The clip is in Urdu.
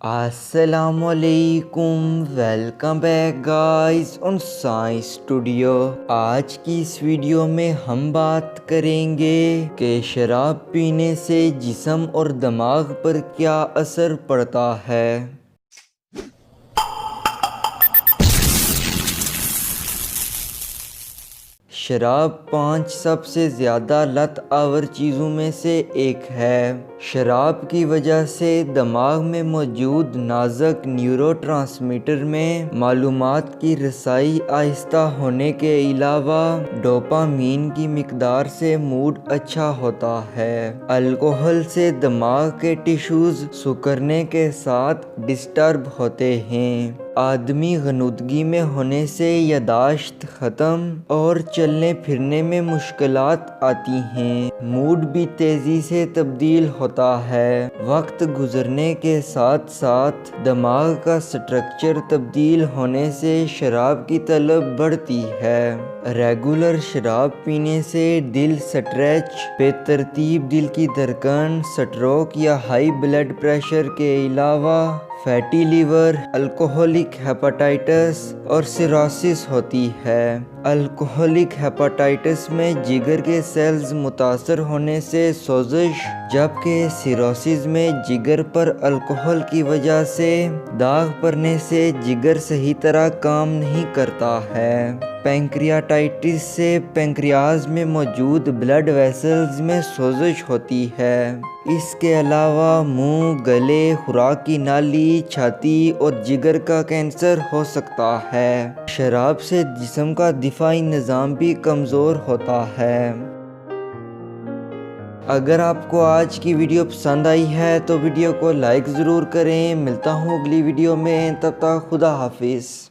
السلام علیکم، welcome back guys on science studio. آج کی اس ویڈیو میں ہم بات کریں گے کہ شراب پینے سے جسم اور دماغ پر کیا اثر پڑتا ہے۔ شراب 5 سب سے زیادہ لت آور چیزوں میں سے ایک ہے۔ شراب کی وجہ سے دماغ میں موجود نازک نیورو ٹرانسمیٹر میں معلومات کی رسائی آہستہ ہونے کے علاوہ ڈوپامین کی مقدار سے موڈ اچھا ہوتا ہے۔ الکوہل سے دماغ کے ٹشوز سکڑنے کے ساتھ ڈسٹرب ہوتے ہیں۔ آدمی غنودگی میں ہونے سے یادداشت ختم اور چلنے پھرنے میں مشکلات آتی ہیں۔ موڈ بھی تیزی سے تبدیل ہوتا ہے۔ وقت گزرنے کے ساتھ ساتھ دماغ کا سٹرکچر تبدیل ہونے سے شراب کی طلب بڑھتی ہے۔ ریگولر شراب پینے سے دل سٹریچ، بے ترتیب دل کی دھڑکن، سٹروک یا ہائی بلڈ پریشر کے علاوہ فیٹی لیور، الکوہولک ہیپاٹائٹس اور سیروسس ہوتی ہے۔ الکوہولک ہیپاٹائٹس میں جگر کے سیلز متاثر ہونے سے سوزش، جبکہ سیروسس میں جگر پر الکوہل کی وجہ سے داغ پڑنے سے جگر صحیح طرح کام نہیں کرتا ہے۔ پینکریاٹائٹس سے پینکریاز میں موجود بلڈ ویسلز میں سوزش ہوتی ہے۔ اس کے علاوہ منہ، گلے، خوراک کی نالی، چھاتی اور جگر کا کینسر ہو سکتا ہے۔ شراب سے جسم کا دفاعی نظام بھی کمزور ہوتا ہے۔ اگر آپ کو آج کی ویڈیو پسند آئی ہے تو ویڈیو کو لائک ضرور کریں۔ ملتا ہوں اگلی ویڈیو میں، تب تک خدا حافظ۔